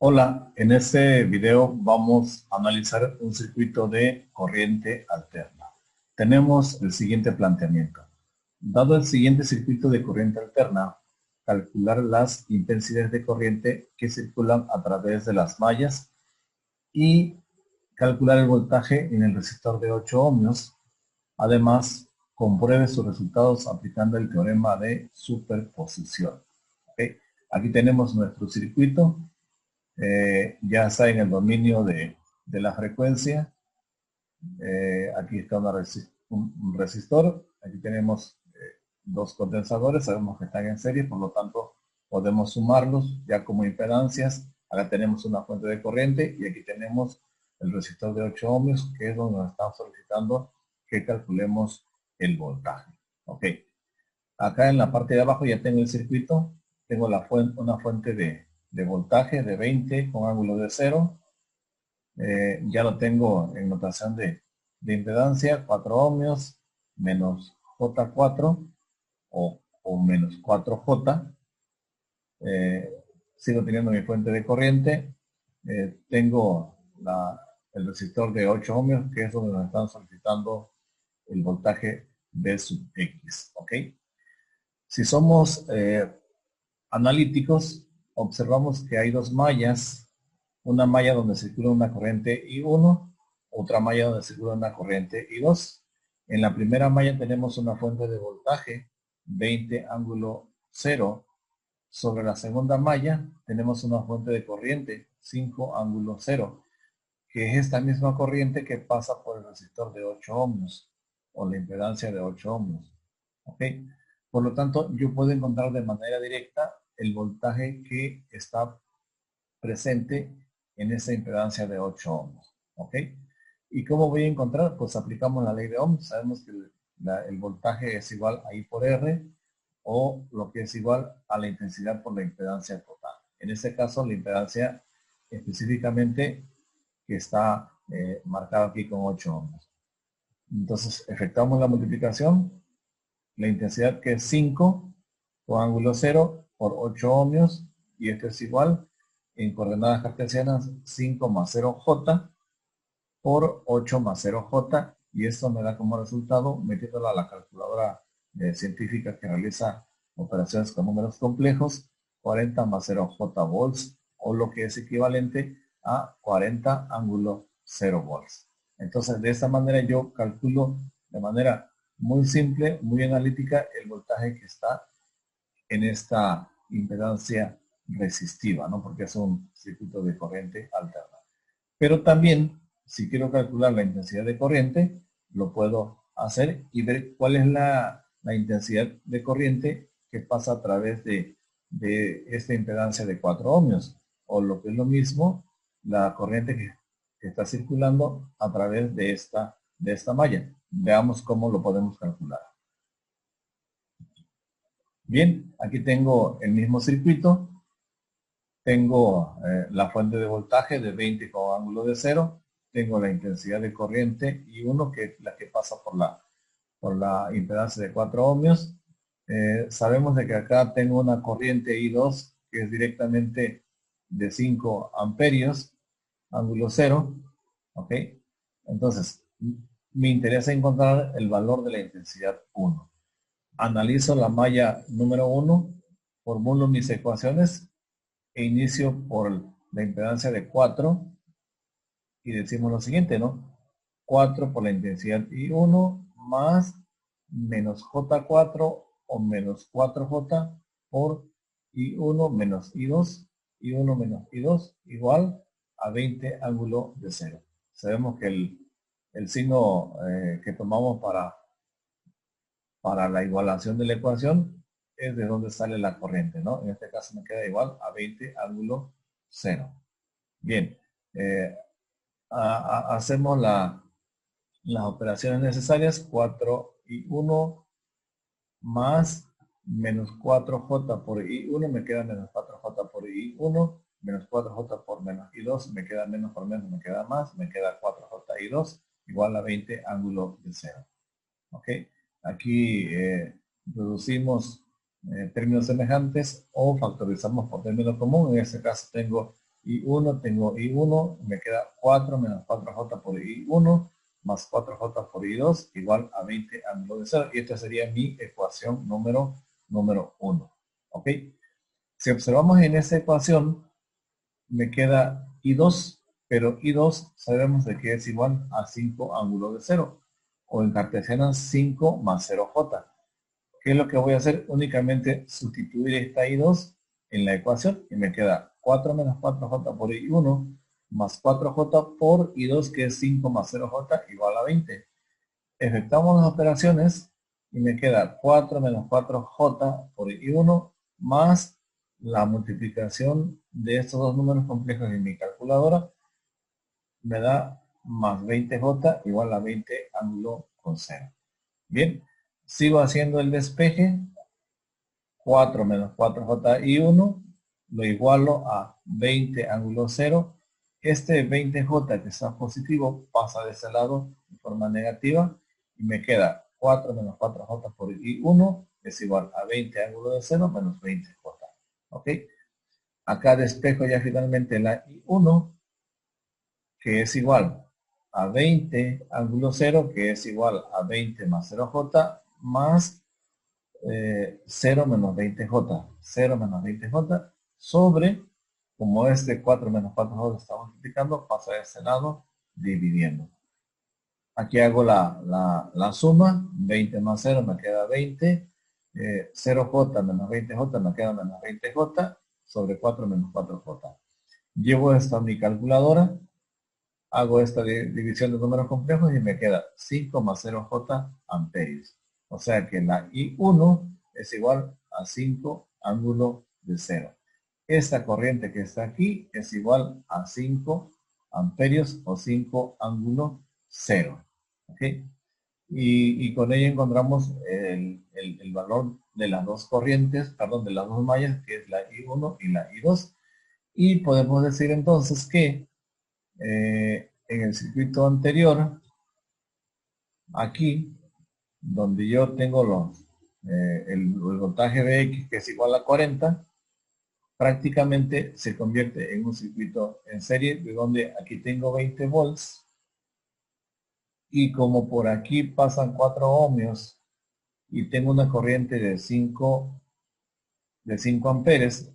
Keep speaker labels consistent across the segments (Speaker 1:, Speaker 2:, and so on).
Speaker 1: Hola, en este video vamos a analizar un circuito de corriente alterna. Tenemos el siguiente planteamiento. Dado el siguiente circuito de corriente alterna, calcular las intensidades de corriente que circulan a través de las mallas y calcular el voltaje en el resistor de 8 ohmios. Además, compruebe sus resultados aplicando el teorema de superposición. ¿Ok? Aquí tenemos nuestro circuito. Ya está en el dominio de la frecuencia. Aquí está un resistor. Aquí tenemos dos condensadores. Sabemos que están en serie, por lo tanto podemos sumarlos ya como impedancias. Acá tenemos una fuente de corriente y aquí tenemos el resistor de 8 ohmios, que es donde nos están solicitando que calculemos el voltaje. Ok. Acá en la parte de abajo ya tengo el circuito. Tengo una fuente de voltaje de 20 con ángulo de 0. Ya lo tengo en notación de impedancia, 4 ohmios menos J4 o menos 4J. Eh, Sigo teniendo mi fuente de corriente. Tengo el resistor de 8 ohmios, que es donde nos están solicitando el voltaje B sub X. ¿Ok? Si somos analíticos, observamos que hay dos mallas, una malla donde circula una corriente I1, otra malla donde circula una corriente I2. En la primera malla tenemos una fuente de voltaje 20 ángulo 0. Sobre la segunda malla tenemos una fuente de corriente 5 ángulo 0, que es esta misma corriente que pasa por el resistor de 8 ohmios o la impedancia de 8 ohmios. ¿Ok? Por lo tanto, yo puedo encontrar de manera directa el voltaje que está presente en esa impedancia de 8 ohms. ¿Ok? ¿Y cómo voy a encontrar? Pues aplicamos la ley de Ohm. Sabemos que el voltaje es igual a I por R, o lo que es igual a la intensidad por la impedancia total. En este caso, la impedancia específicamente que está marcada aquí con 8 ohms. Entonces, efectuamos la multiplicación. La intensidad, que es 5 con ángulo 0 por 8 ohmios, y esto es igual en coordenadas cartesianas 5 más 0J por 8 más 0J, y esto me da como resultado, metiéndola a la calculadora científica que realiza operaciones con números complejos, 40 más 0J volts, o lo que es equivalente a 40 ángulo 0 volts. Entonces, de esta manera yo calculo de manera muy simple, muy analítica, el voltaje que está en esta impedancia resistiva, ¿no? Porque es un circuito de corriente alterna. Pero también, si quiero calcular la intensidad de corriente, lo puedo hacer y ver cuál es la intensidad de corriente que pasa a través de esta impedancia de 4 ohmios. O lo que es lo mismo, la corriente que está circulando a través de esta malla. Veamos cómo lo podemos calcular. Bien, aquí tengo el mismo circuito. Tengo la fuente de voltaje de 20 con ángulo de 0. Tengo la intensidad de corriente I1, que es la que pasa por la impedancia de 4 ohmios. Sabemos de que acá tengo una corriente I2 que es directamente de 5 amperios, ángulo 0. ¿Ok? Entonces, me interesa encontrar el valor de la intensidad 1. Analizo la malla número 1, formulo mis ecuaciones e inicio por la impedancia de 4 y decimos lo siguiente, ¿no? 4 por la intensidad I1 más menos J4 o menos 4J por I1 menos I2, I1 menos I2 igual a 20 ángulo de 0. Sabemos que el signo que tomamos para la igualación de la ecuación es de donde sale la corriente, ¿no? En este caso me queda igual a 20 ángulo 0. Bien, eh, hacemos las operaciones necesarias. 4 y 1 más menos 4J por I1 me queda menos 4J por I1, menos 4J por menos I2 me queda menos por menos, me queda más, me queda 4J I2 igual a 20 ángulo de 0. ¿Ok? Aquí introducimos términos semejantes o factorizamos por término común. En este caso tengo I1, tengo I1, me queda 4 menos 4J por I1 más 4J por I2 igual a 20 ángulo de 0. Y esta sería mi ecuación número 1. ¿Ok? Si observamos en esa ecuación, me queda I2, pero I2 sabemos de que es igual a 5 ángulo de 0. O en cartesiana 5 más 0J. ¿Qué es lo que voy a hacer? Únicamente sustituir esta I2 en la ecuación y me queda 4 menos 4J por I1 más 4J por I2 que es 5 más 0J igual a 20. Efectuamos las operaciones y me queda 4 menos 4J por I1 más la multiplicación de estos dos números complejos en mi calculadora me da más 20J igual a 20 ángulo con 0. Bien, sigo haciendo el despeje. 4 menos 4J y 1 lo igualo a 20 ángulo 0. Este 20J que está positivo pasa de ese lado de forma negativa y me queda 4 menos 4J por I1 es igual a 20 ángulo de 0 menos 20J. ¿Ok? Acá despejo ya finalmente la I1 que es igual a 20 ángulo 0 que es igual a 20 más 0J más 0 menos 20J, 0 menos 20J sobre, como este 4 menos 4J está multiplicando, pasa de este lado dividiendo. Aquí hago la suma, 20 más 0 me queda 20, 0J menos 20J me queda menos 20J sobre 4 menos 4J. Llevo esto a mi calculadora, hago esta división de números complejos y me queda 5 más 0J amperios. O sea que la I1 es igual a 5 ángulo de 0. Esta corriente que está aquí es igual a 5 amperios o 5 ángulo 0. ¿Ok? Y con ello encontramos el valor de las dos corrientes, perdón, de las dos mallas, que es la I1 y la I2. Y podemos decir entonces que en el circuito anterior, aquí, donde yo tengo el voltaje BX que es igual a 40, prácticamente se convierte en un circuito en serie, de donde aquí tengo 20 volts, y como por aquí pasan 4 ohmios, y tengo una corriente de 5 amperes,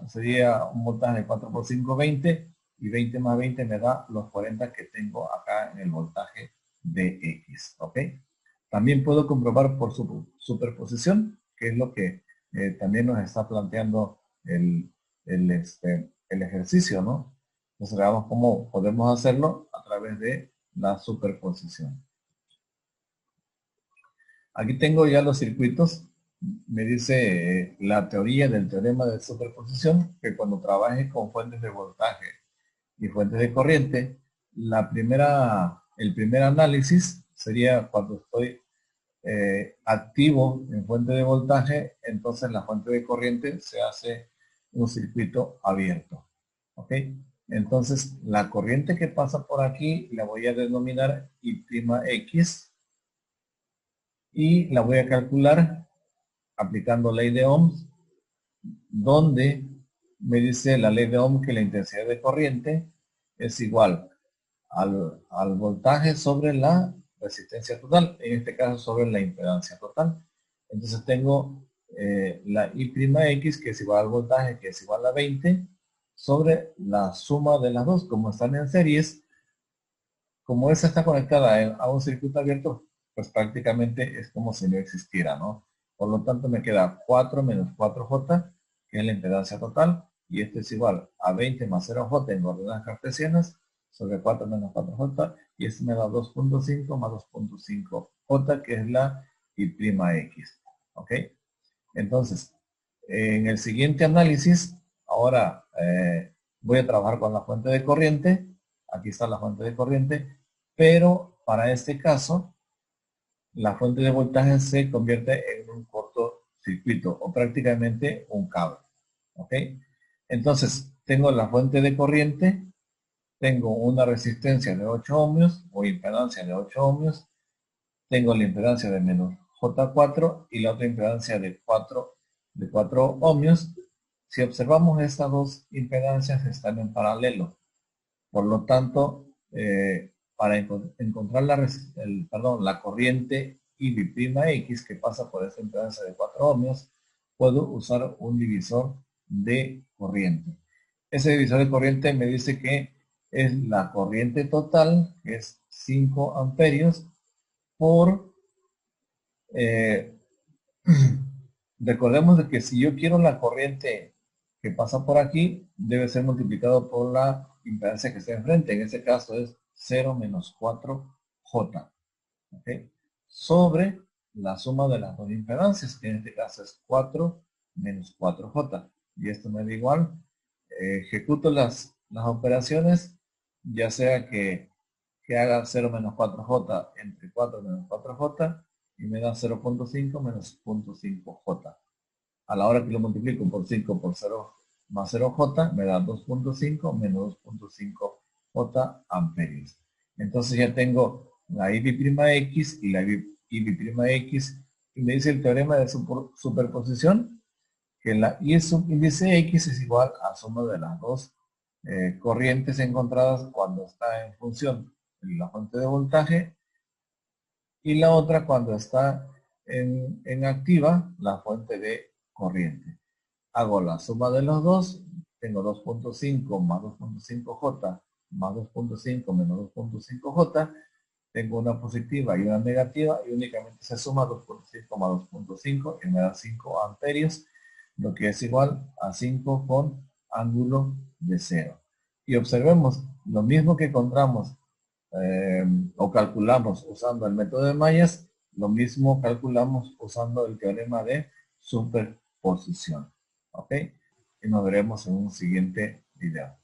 Speaker 1: sería un voltaje de 4 por 5, 20, y 20 más 20 me da los 40 que tengo acá en el voltaje BX, ¿ok? También puedo comprobar por superposición, que es lo que también nos está planteando el ejercicio, ¿no? Entonces veamos cómo podemos hacerlo a través de la superposición. Aquí tengo ya los circuitos. Me dice la teoría del teorema de superposición que cuando trabaje con fuentes de voltaje y fuentes de corriente, el primer análisis sería cuando estoy activo en fuente de voltaje, entonces la fuente de corriente se hace un circuito abierto. ¿Ok? Entonces la corriente que pasa por aquí la voy a denominar I'X y la voy a calcular aplicando ley de Ohm, donde me dice la ley de Ohm que la intensidad de corriente es igual al voltaje sobre la resistencia total, en este caso sobre la impedancia total. Entonces tengo la I'X que es igual al voltaje que es igual a 20 sobre la suma de las dos. Como están en series, como esa está conectada a un circuito abierto, pues prácticamente es como si no existiera, ¿no? Por lo tanto me queda 4 menos 4J, que es la impedancia total, y esto es igual a 20 más 0J en coordenadas cartesianas, sobre 4 menos 4J, y esto me da 2.5 más 2.5J, que es la I'X. ¿Ok? Entonces, en el siguiente análisis, ahora voy a trabajar con la fuente de corriente. Aquí está la fuente de corriente, pero para este caso, la fuente de voltaje se convierte en un cortocircuito o prácticamente un cable. ¿Ok? Entonces, tengo la fuente de corriente, tengo una resistencia de 8 ohmios o impedancia de 8 ohmios, tengo la impedancia de menos J4 y la otra impedancia de 4 ohmios. Si observamos, estas dos impedancias están en paralelo. Por lo tanto, para encontrar la corriente IB'(X) que pasa por esta impedancia de 4 ohmios, puedo usar un divisor de corriente. Ese divisor de corriente me dice que es la corriente total, que es 5 amperios, por... recordemos de que si yo quiero la corriente que pasa por aquí, debe ser multiplicado por la impedancia que está enfrente. En este caso es 0 menos 4J. ¿Okay? Sobre la suma de las dos impedancias, que en este caso es 4 menos 4J. Y esto me da igual. Ejecuto las operaciones, ya sea que haga 0 menos 4J entre 4 menos 4J, y me da 0.5 menos 0.5J. A la hora que lo multiplico por 5 por 0 más 0J, me da 2.5 menos 2.5J amperios. Entonces ya tengo la IB'(X) y la IB'(X), y me dice el teorema de superposición que la I subíndice X es igual a suma de las dos corrientes encontradas cuando está en función de la fuente de voltaje, y la otra cuando está en activa la fuente de corriente. Hago la suma de los dos, tengo 2.5 más 2.5J más 2.5 menos 2.5J, tengo una positiva y una negativa, y únicamente se suma 2.5 más 2.5 y me da 5 amperios, lo que es igual a 5 con ángulo de 0. Y observemos, lo mismo que encontramos o calculamos usando el método de mallas, lo mismo calculamos usando el teorema de superposición. ¿Ok? Y nos veremos en un siguiente video.